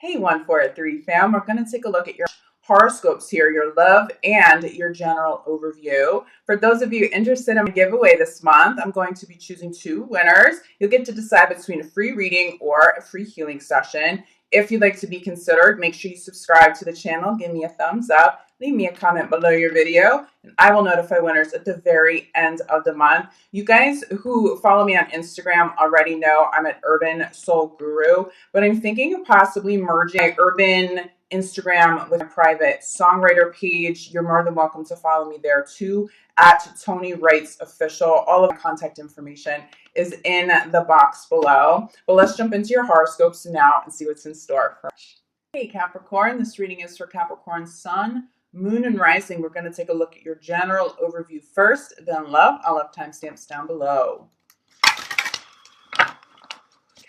Hey, 143 fam, we're going to take a look at your horoscopes here, your love and your general overview. For those of you interested in a giveaway this month, I'm going to be choosing two winners. You'll get to decide between a free reading or a free healing session. If you'd like to be considered, make sure you subscribe to the channel, give me a thumbs up, leave me a comment below your video, and I will notify winners at the very end of the month. You guys who follow me on Instagram already know I'm at Urban Soul Guru, but I'm thinking of possibly merging my Urban Instagram with a private songwriter page. You're more than welcome to follow me there too, at Tony Writes Official. All of my contact information is in the box below. But let's jump into your horoscopes now and see what's in store for us. Hey Capricorn, this reading is for Capricorn Sun, Moon, and Rising. We're going to take a look at your general overview first, then love. I'll have timestamps down below.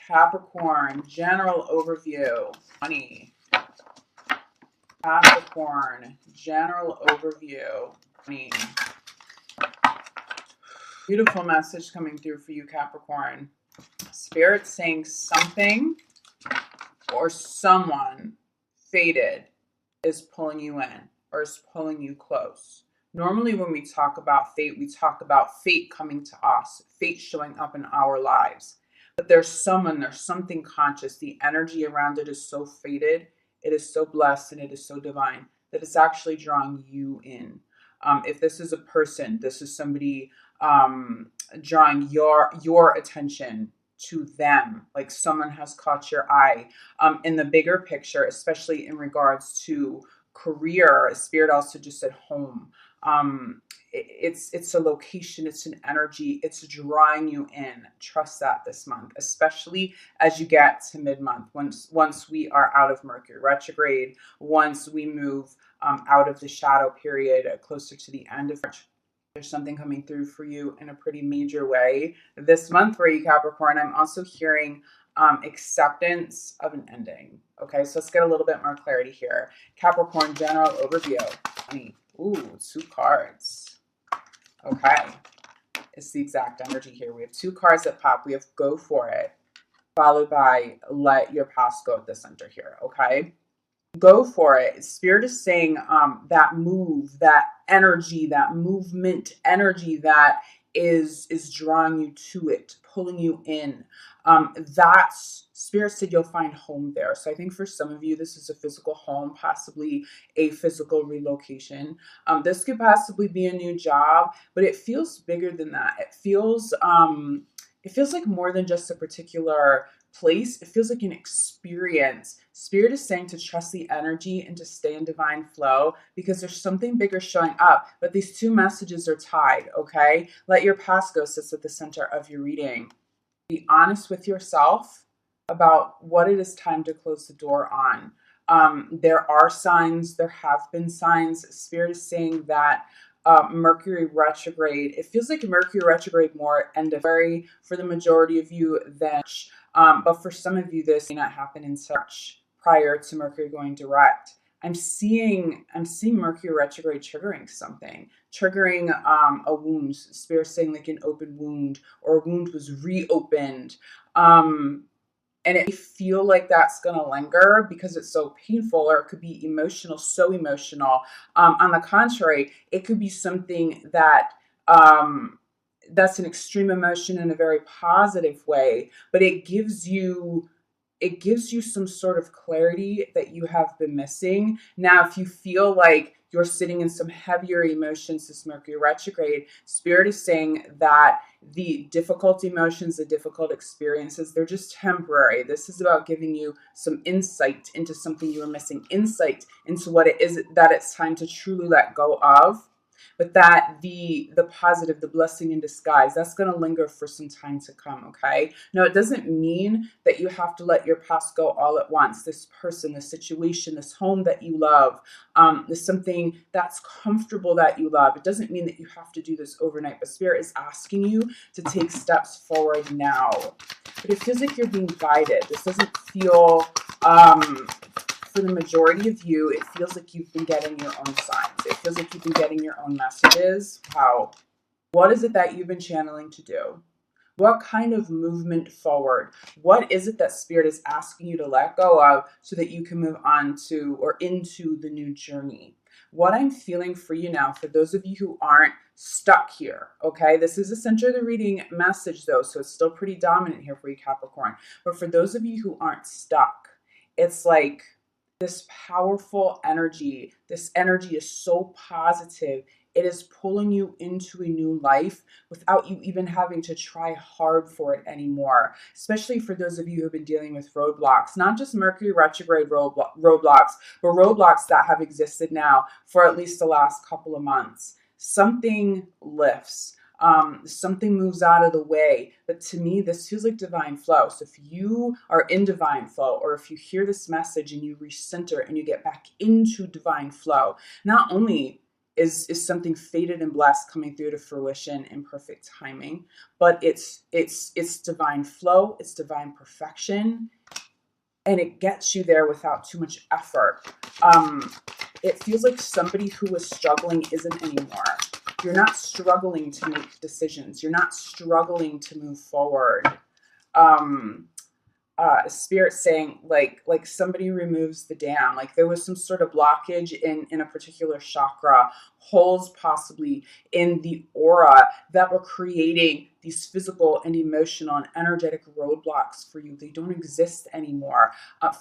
Capricorn, general overview. Money. Capricorn, general overview. Money. Beautiful message coming through for you, Capricorn. Spirit saying something or someone fated is pulling you in or is pulling you close. Normally when we talk about fate, we talk about fate coming to us, fate showing up in our lives. But there's something conscious. The energy around it is so fated, it is so blessed, and it is so divine that it's actually drawing you in. If this is a person, this is somebody drawing your attention to them, like someone has caught your eye. In the bigger picture, especially in regards to career, Spirit also just said home. It's a location, it's an energy, it's drawing you in. Trust that this month, especially as you get to mid-month, once we are out of Mercury retrograde, once we move out of the shadow period, closer to the end of March. There's something coming through for you in a pretty major way this month for you, Capricorn. I'm also hearing acceptance of an ending. Okay, so let's get a little bit more clarity here. Capricorn, general overview. Ooh, two cards. Okay, it's the exact energy here. We have two cards that pop. We have go for it, followed by let your past go at the center here. Okay, go for it. Spirit is saying that move, that energy, that movement energy that is drawing you to it, pulling you in. That's Spirit said you'll find home there. So I think for some of you, this is a physical home, possibly a physical relocation. This could possibly be a new job, but it feels bigger than that. It feels like more than just a particular place. It feels like an experience. Spirit is saying to trust the energy and to stay in divine flow because there's something bigger showing up, but these two messages are tied, okay? Let your past go sits at the center of your reading. Be honest with yourself about what it is time to close the door on. There are signs, there have been signs. Spirit is saying that Mercury retrograde, it feels like Mercury retrograde more end of February for the majority of you than but for some of you, this may not happen in such prior to Mercury going direct. I'm seeing Mercury retrograde triggering something, triggering a wound. Spirit saying like an open wound or a wound was reopened. And it may feel like that's going to linger because it's so painful, or it could be emotional, so emotional. On the contrary, it could be something that that's an extreme emotion in a very positive way, but it gives you some sort of clarity that you have been missing. Now, if you feel like you're sitting in some heavier emotions this Mercury retrograde, Spirit is saying that the difficult emotions, the difficult experiences, they're just temporary. This is about giving you some insight into something you were missing, insight into what it is that it's time to truly let go of. But that the positive, the blessing in disguise, that's going to linger for some time to come, okay? Now, it doesn't mean that you have to let your past go all at once. This person, this situation, this home that you love, this something that's comfortable that you love. It doesn't mean that you have to do this overnight, but Spirit is asking you to take steps forward now. But it feels like you're being guided. This doesn't feel... for the majority of you, it feels like you've been getting your own signs. It feels like you've been getting your own messages. Wow. What is it that you've been channeling to do? What kind of movement forward? What is it that Spirit is asking you to let go of so that you can move on to or into the new journey? What I'm feeling for you now, for those of you who aren't stuck here, okay? This is a center of the reading message though, so it's still pretty dominant here for you, Capricorn. But for those of you who aren't stuck, it's like this powerful energy. This energy is so positive. It is pulling you into a new life without you even having to try hard for it anymore. Especially for those of you who have been dealing with roadblocks, not just Mercury retrograde roadblocks, but roadblocks that have existed now for at least the last couple of months. Something lifts. Something moves out of the way. But to me, this feels like divine flow. So if you are in divine flow, or if you hear this message and you recenter and you get back into divine flow, not only is something fated and blessed coming through to fruition in perfect timing, but it's divine flow, it's divine perfection, and it gets you there without too much effort. It feels like somebody who was struggling isn't anymore. You're not struggling to make decisions. You're not struggling to move forward. Spirit saying like somebody removes the dam, like there was some sort of blockage in a particular chakra, holes possibly in the aura that were creating these physical and emotional and energetic roadblocks for you. They don't exist anymore.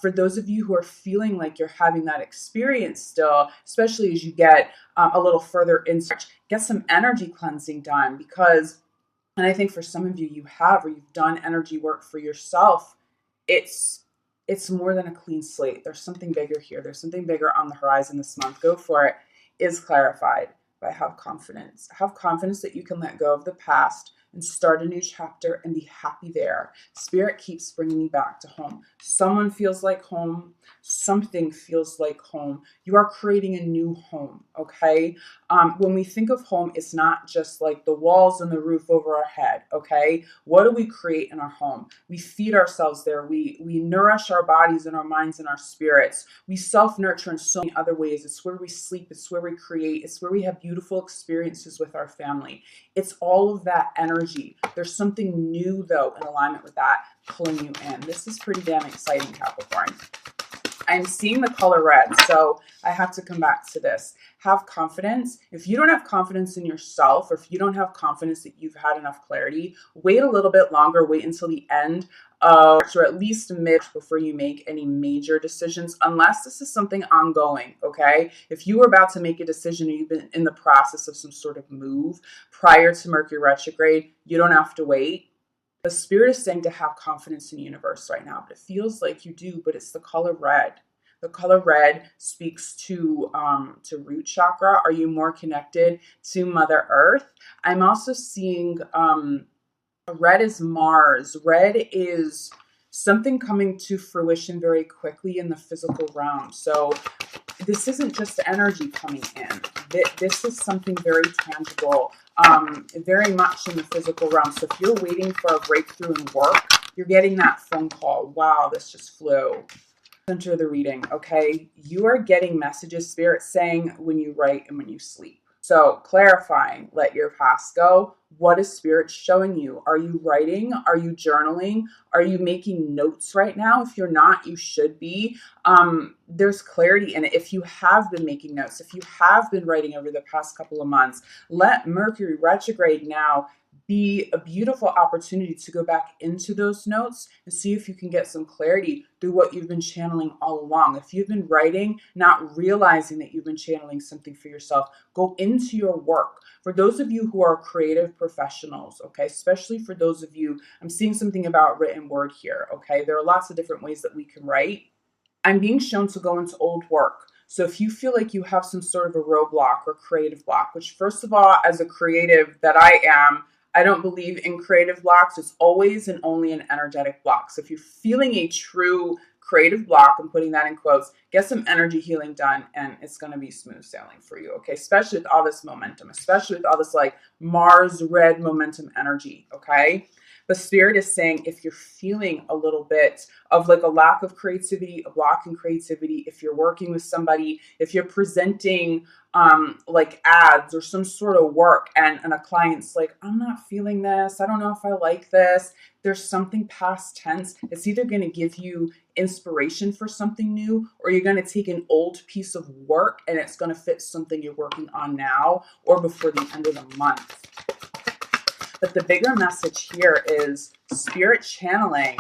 For those of you who are feeling like you're having that experience still, especially as you get a little further in, get some energy cleansing done, because, and I think for some of you, you have, or you've done energy work for yourself. It's more than a clean slate. There's something bigger here. There's something bigger on the horizon this month. Go for it. Is clarified by have confidence. Have confidence that you can let go of the past and start a new chapter and be happy there. Spirit keeps bringing me back to home. Someone feels like home. Something feels like home. You are creating a new home, okay? When we think of home, it's not just like the walls and the roof over our head, okay? What do we create in our home? We feed ourselves there. We nourish our bodies and our minds and our spirits. We self-nurture in so many other ways. It's where we sleep. It's where we create. It's where we have beautiful experiences with our family. It's all of that energy. There's something new, though, in alignment with that, pulling you in. This is pretty damn exciting, Capricorn. I'm seeing the color red, so I have to come back to this. Have confidence. If you don't have confidence in yourself, or if you don't have confidence that you've had enough clarity, wait a little bit longer. Wait until the end of, or at least mid, before you make any major decisions, unless this is something ongoing, okay? If you were about to make a decision and you've been in the process of some sort of move prior to Mercury retrograde, you don't have to wait. The Spirit is saying to have confidence in the universe right now, but it feels like you do, but it's the color red. The color red speaks to root chakra. Are you more connected to Mother Earth? I'm also seeing red is Mars. Red is something coming to fruition very quickly in the physical realm. So this isn't just energy coming in. This is something very tangible, very much in the physical realm. So if you're waiting for a breakthrough in work, you're getting that phone call. Wow, this just flew. Center of the reading, okay? You are getting messages, Spirit saying when you write and when you sleep. So clarifying, let your past go. What is Spirit showing you? Are you writing? Are you journaling? Are you making notes right now? If you're not, you should be. There's clarity in it. If you have been making notes, if you have been writing over the past couple of months, let Mercury retrograde now be a beautiful opportunity to go back into those notes and see if you can get some clarity through what you've been channeling all along. If you've been writing, not realizing that you've been channeling something for yourself, go into your work. For those of you who are creative professionals, okay, especially for those of you, I'm seeing something about written word here, okay? There are lots of different ways that we can write. I'm being shown to go into old work. So if you feel like you have some sort of a roadblock or creative block, which first of all, as a creative that I am, I don't believe in creative blocks. It's always and only an energetic block. So if you're feeling a true creative block, I'm putting that in quotes, get some energy healing done and it's going to be smooth sailing for you, okay? Especially with all this momentum, especially with all this like Mars red momentum energy, okay? But Spirit is saying, if you're feeling a little bit of like a lack of creativity, a block in creativity, if you're working with somebody, if you're presenting like ads or some sort of work, and a client's like, I'm not feeling this, I don't know if I like this, there's something past tense. It's either going to give you inspiration for something new, or you're going to take an old piece of work and it's going to fit something you're working on now or before the end of the month. But the bigger message here is Spirit channeling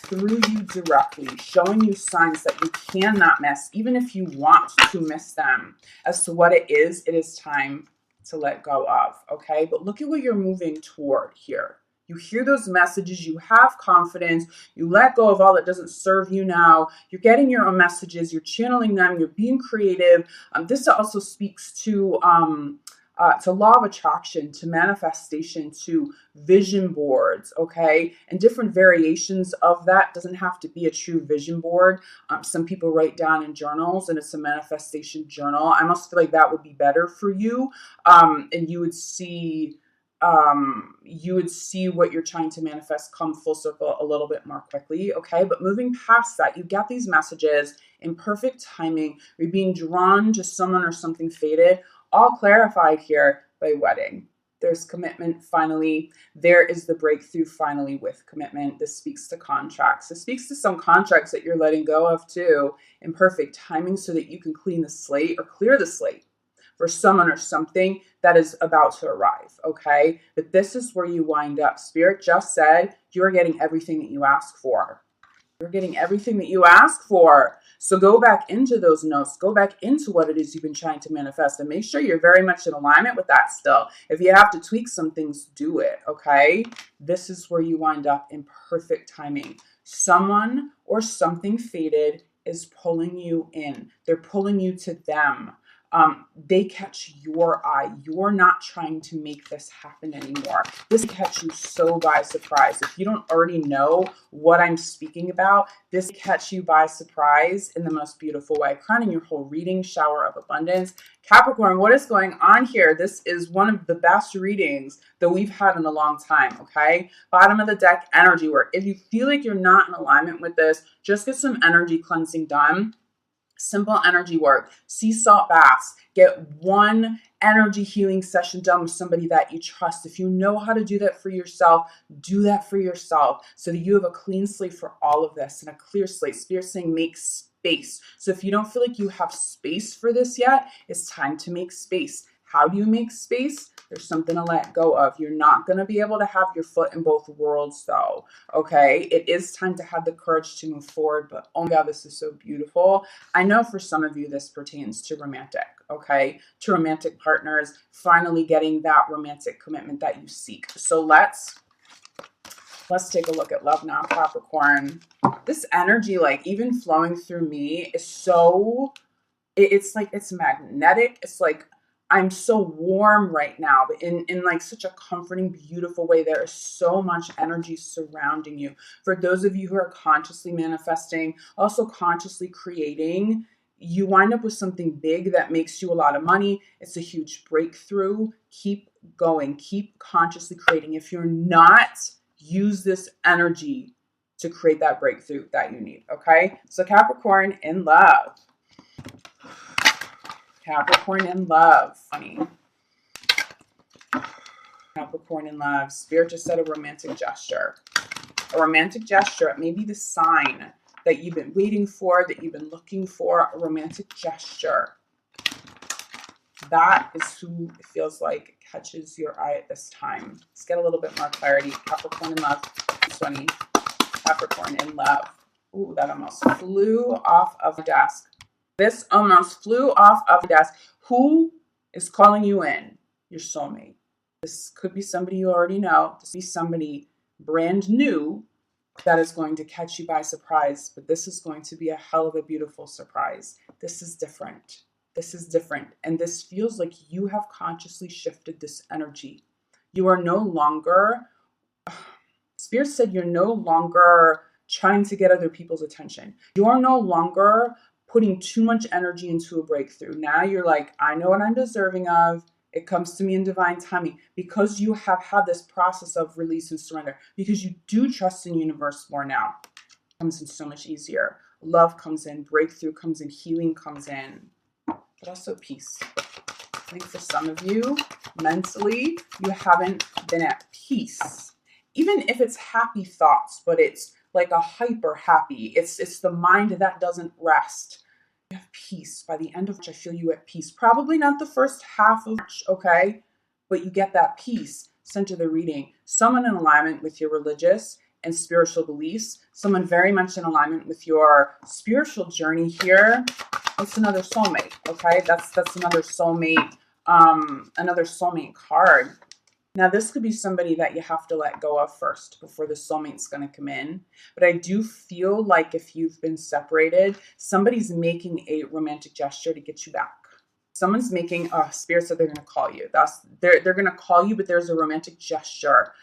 through you directly, showing you signs that you cannot miss, even if you want to miss them, as to what it is time to let go of, okay? But look at what you're moving toward here. You hear those messages, you have confidence, you let go of all that doesn't serve you now, you're getting your own messages, you're channeling them, you're being creative. This also speaks to law of attraction, to manifestation, to vision boards, okay? And different variations of that. Doesn't have to be a true vision board. Some people write down in journals and it's a manifestation journal. I almost feel like that would be better for you. And you would see what you're trying to manifest come full circle a little bit more quickly, okay? But moving past that, you get these messages in perfect timing. You're being drawn to someone or something fated, all clarified here by wedding. There's commitment finally. There is the breakthrough finally with commitment. This speaks to contracts. This speaks to some contracts that you're letting go of too in perfect timing so that you can clean the slate or clear the slate for someone or something that is about to arrive, okay? But this is where you wind up. Spirit just said you're getting everything that you ask for. You're getting everything that you ask for. So go back into those notes. Go back into what it is you've been trying to manifest and make sure you're very much in alignment with that still. If you have to tweak some things, do it, okay? This is where you wind up in perfect timing. Someone or something fated is pulling you in. They're pulling you to them. They catch your eye. You're not trying to make this happen anymore. This catch you so by surprise. If you don't already know what I'm speaking about, this catch you by surprise in the most beautiful way, crowning your whole reading, shower of abundance. Capricorn, what is going on here? This is one of the best readings that we've had in a long time, okay? Bottom of the deck, energy work. If you feel like you're not in alignment with this, just get some energy cleansing done. Simple energy work, sea salt baths, get one energy healing session done with somebody that you trust. If you know how to do that for yourself, do that for yourself so that you have a clean slate for all of this and a clear slate. Spirit saying make space. So if you don't feel like you have space for this yet, it's time to make space. How do you make space? There's something to let go of. You're not going to be able to have your foot in both worlds though, okay? It is time to have the courage to move forward, but oh my God, this is so beautiful. I know for some of you this pertains to romantic, okay? To romantic partners, finally getting that romantic commitment that you seek. So let's take a look at love now, Capricorn. This energy, like even flowing through me is so, it's like, it's magnetic. It's like, I'm so warm right now, but in like such a comforting, beautiful way. There is so much energy surrounding you. For those of you who are consciously manifesting, also consciously creating, you wind up with something big that makes you a lot of money. It's a huge breakthrough. Keep going. Keep consciously creating. If you're not, use this energy to create that breakthrough that you need, okay? So Capricorn in love. Capricorn in love, honey. Capricorn in love. Spirit just said a romantic gesture. A romantic gesture. It may be the sign that you've been waiting for, that you've been looking for. A romantic gesture. That is who it feels like catches your eye at this time. Let's get a little bit more clarity. Capricorn in love. This one. Capricorn in love. Ooh, that almost flew off of the desk. This almost flew off of the desk. Who is calling you in? Your soulmate. This could be somebody you already know. This could be somebody brand new that is going to catch you by surprise. But this is going to be a hell of a beautiful surprise. This is different. This is different. And this feels like you have consciously shifted this energy. You are no longer, Spirit said you're no longer trying to get other people's attention. You're no longer putting too much energy into a breakthrough. Now you're like, I know what I'm deserving of. It comes to me in divine timing because you have had this process of release and surrender, because you do trust in the universe more now. It comes in so much easier. Love comes in, breakthrough comes in, healing comes in, but also peace. I think for some of you, mentally, you haven't been at peace. Even if it's happy thoughts, but it's like a hyper happy. It's the mind that doesn't rest. You have peace. By the end of which I feel you at peace. Probably not the first half of March, okay? But you get that peace. Center the reading. Someone in alignment with your religious and spiritual beliefs. Someone very much in alignment with your spiritual journey here. It's another soulmate, okay? That's another soulmate, another soulmate card. Now, this could be somebody that you have to let go of first before the soulmate's going to come in. But I do feel like if you've been separated, somebody's making a romantic gesture to get you back. Someone's making, spirit said they're going to call you. They're going to call you, but there's a romantic gesture.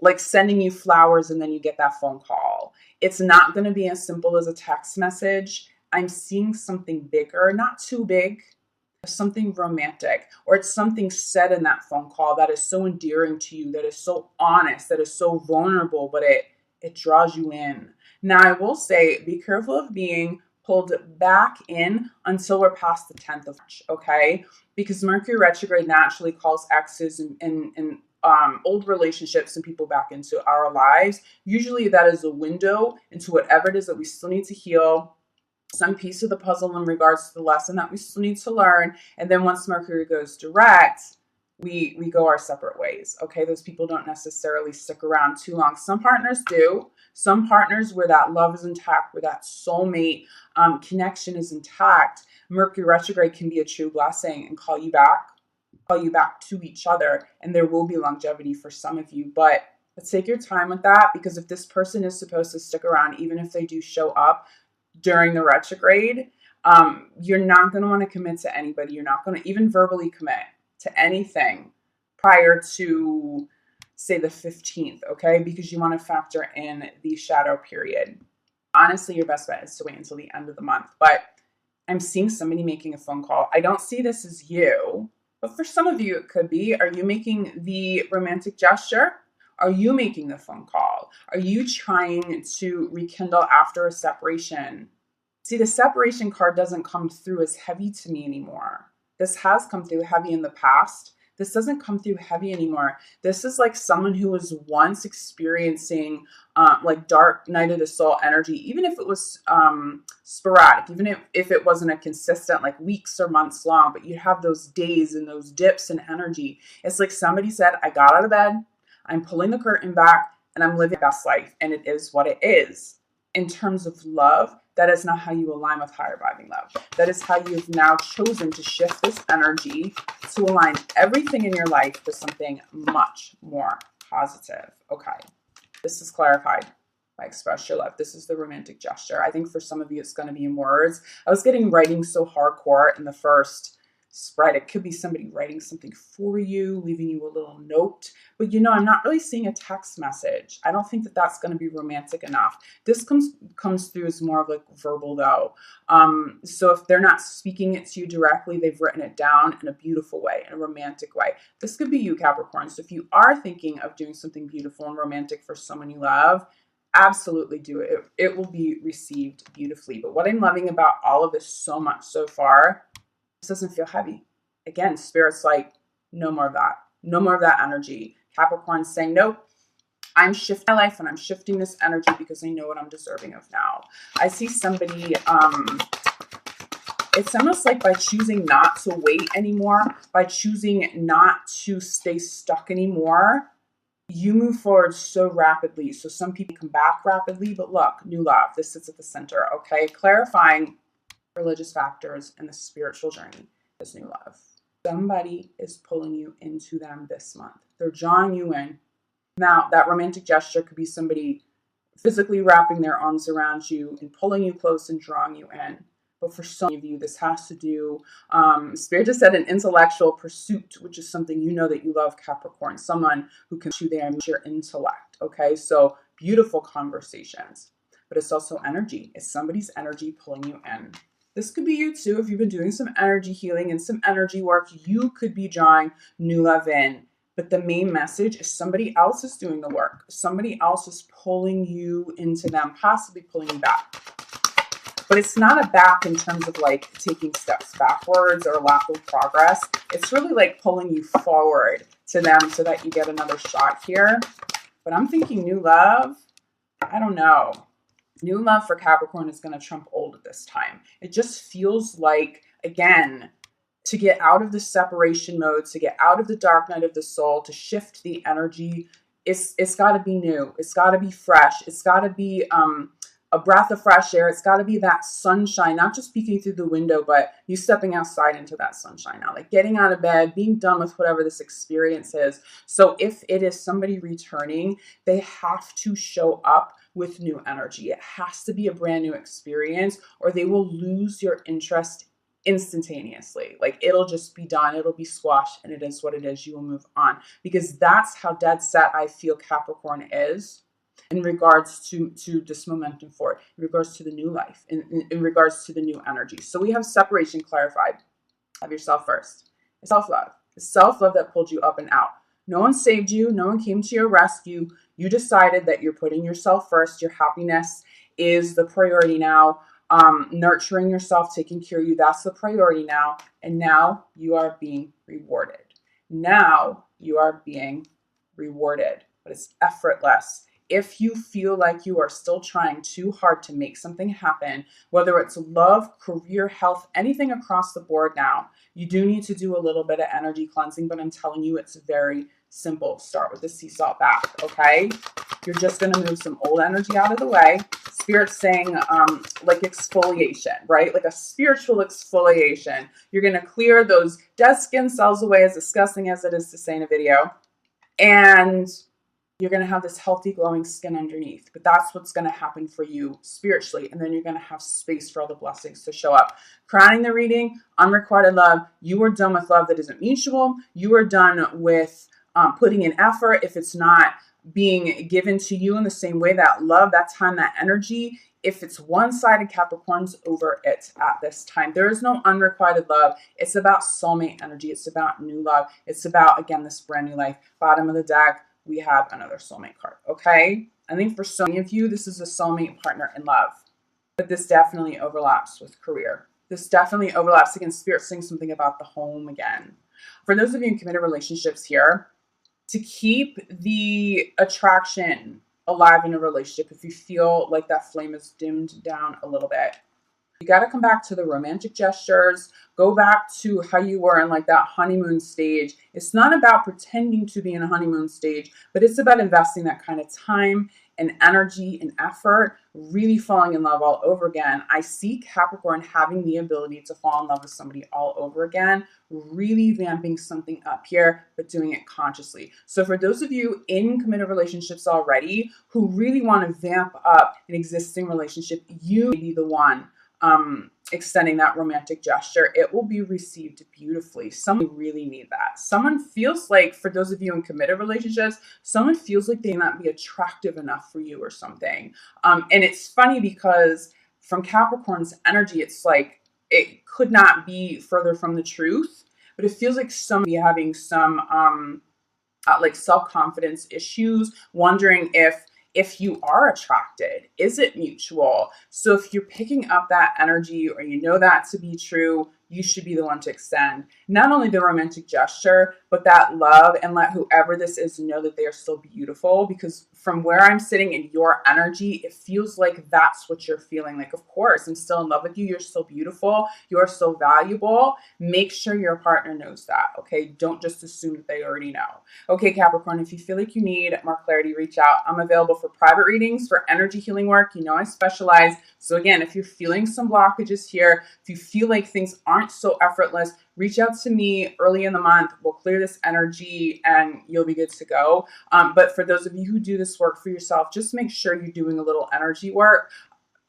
Like sending you flowers and then you get that phone call. It's not going to be as simple as a text message. I'm seeing something bigger, not too big, something romantic, or it's something said in that phone call that is so endearing to you, that is so honest, that is so vulnerable, but it draws you in. Now, I will say, be careful of being pulled back in until we're past the 10th of March, okay? Because Mercury retrograde naturally calls exes and old relationships and people back into our lives. Usually that is a window into whatever it is that we still need to heal, some piece of the puzzle in regards to the lesson that we still need to learn. And then once Mercury goes direct, we go our separate ways. Okay, those people don't necessarily stick around too long. Some partners do. Some partners where that love is intact, where that soulmate connection is intact, Mercury retrograde can be a true blessing and call you back to each other. And there will be longevity for some of you. But let's take your time with that, because if this person is supposed to stick around, even if they do show up during the retrograde, you're not going to want to commit to anybody. You're not going to even verbally commit to anything prior to, say, the 15th, okay? Because you want to factor in the shadow period. Honestly, your best bet is to wait until the end of the month. But I'm seeing somebody making a phone call. I don't see this as you, but for some of you, it could be. Are you making the romantic gesture? Are you making the phone call? Are you trying to rekindle after a separation? See, the separation card doesn't come through as heavy to me anymore. This has come through heavy in the past. This doesn't come through heavy anymore. This is like someone who was once experiencing like dark night of the soul energy, even if it was sporadic, even if it wasn't a consistent, like weeks or months long, but you have those days and those dips in energy. It's like somebody said, I got out of bed, I'm pulling the curtain back, and I'm living my best life. And it is what it is. In terms of love, that is not how you align with higher vibing love. That is how you've now chosen to shift this energy to align everything in your life to something much more positive. Okay, this is clarified by express your love. This is the romantic gesture. I think for some of you, it's going to be in words. I was getting writing so hardcore in the first spread. It could be somebody writing something for you, leaving you a little note. But I'm not really seeing a text message. I don't think that that's going to be romantic enough. This comes through as more of like verbal though. So if they're not speaking it to you directly, they've written it down in a beautiful way, in a romantic way. This could be you, Capricorn. So if you are thinking of doing something beautiful and romantic for someone you love, absolutely do it. It will be received beautifully. But what I'm loving about all of this so much so far, this doesn't feel heavy. Again, Spirit's like, no more of that. No more of that energy. Capricorn's saying, nope, I'm shifting my life and I'm shifting this energy because I know what I'm deserving of now. I see somebody, it's almost like by choosing not to wait anymore, by choosing not to stay stuck anymore, you move forward so rapidly. So some people come back rapidly, but look, new love. This sits at the center, okay? Clarifying religious factors and the spiritual journey is new love. Somebody is pulling you into them this month. They're drawing you in. Now, that romantic gesture could be somebody physically wrapping their arms around you and pulling you close and drawing you in. But for some of you, this has to do, Spirit just said, an intellectual pursuit, which is something you know that you love, Capricorn. Someone who can show their intellect, okay? So beautiful conversations. But it's also energy. It's somebody's energy pulling you in. This could be you too. If you've been doing some energy healing and some energy work, you could be drawing new love in. But the main message is somebody else is doing the work. Somebody else is pulling you into them, possibly pulling you back. But it's not a back in terms of like taking steps backwards or lack of progress. It's really like pulling you forward to them so that you get another shot here. But I'm thinking new love. I don't know. New love for Capricorn is going to trump old at this time. It just feels like, again, to get out of the separation mode, to get out of the dark night of the soul, to shift the energy, it's got to be new. It's got to be fresh. It's got to be a breath of fresh air. It's got to be that sunshine, not just peeking through the window, but you stepping outside into that sunshine now, like getting out of bed, being done with whatever this experience is. So if it is somebody returning, they have to show up with new energy. It has to be a brand new experience, or they will lose your interest instantaneously. Like it'll just be done. It'll be squashed, and it is what it is. You will move on, because that's how dead set I feel Capricorn is in regards to this momentum forward, in regards to the new life, in regards to the new energy. So we have separation clarified. Have yourself first. It's self-love. It's self-love that pulled you up and out. No one saved you. No one came to your rescue. You decided that you're putting yourself first. Your happiness is the priority now. Nurturing yourself, taking care of you, that's the priority now. And now you are being rewarded. Now you are being rewarded, but it's effortless. If you feel like you are still trying too hard to make something happen, whether it's love, career, health, anything across the board now, you do need to do a little bit of energy cleansing, but I'm telling you, it's very simple. Start with the sea salt bath, okay? You're just going to move some old energy out of the way. Spirit's saying like exfoliation, right? Like a spiritual exfoliation. You're going to clear those dead skin cells away, as disgusting as it is to say in a video. And you're going to have this healthy, glowing skin underneath. But that's what's going to happen for you spiritually. And then you're going to have space for all the blessings to show up. Crowning the reading, unrequited love. You are done with love that isn't mutual. You are done with putting in effort if it's not being given to you in the same way. That love, that time, that energy, if it's one-sided, Capricorn's over it at this time. There is no unrequited love. It's about soulmate energy. It's about new love. It's about, again, this brand new life. Bottom of the deck, we have another soulmate card, okay? I think for so many of you, this is a soulmate partner in love. But this definitely overlaps with career. This definitely overlaps. Again, Spirit saying something about the home again. For those of you in committed relationships here, to keep the attraction alive in a relationship, if you feel like that flame is dimmed down a little bit, you got to come back to the romantic gestures. Go back to how you were in like that honeymoon stage. It's not about pretending to be in a honeymoon stage, but it's about investing that kind of time and energy and effort, really falling in love all over again. I see Capricorn having the ability to fall in love with somebody all over again, really vamping something up here, but doing it consciously. So for those of you in committed relationships already who really want to vamp up an existing relationship, you may be the one extending that romantic gesture. It will be received beautifully. Someone really need that. Someone feels like, for those of you in committed relationships, someone feels like they may not be attractive enough for you or something. And it's funny because from Capricorn's energy, it's like it could not be further from the truth, but it feels like somebody having some like self-confidence issues, wondering if you are attracted, is it mutual? So if you're picking up that energy, or you know that to be true, you should be the one to extend not only the romantic gesture, but that love, and let whoever this is know that they are still beautiful. Because from where I'm sitting in your energy, it feels like that's what you're feeling. Like, of course, I'm still in love with you. You're still beautiful. You're still valuable. Make sure your partner knows that, okay? Don't just assume that they already know. Okay, Capricorn, if you feel like you need more clarity, reach out. I'm available for private readings, for energy healing work. You know I specialize. So again, if you're feeling some blockages here, if you feel like things aren't so effortless, reach out to me early in the month. We'll clear this energy and you'll be good to go. But for those of you who do this work for yourself, just make sure you're doing a little energy work.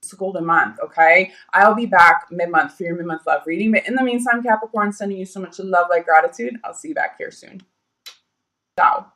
It's a golden month, okay? I'll be back mid-month for your mid-month love reading. But in the meantime, Capricorn, sending you so much love, light, gratitude. I'll see you back here soon. Ciao.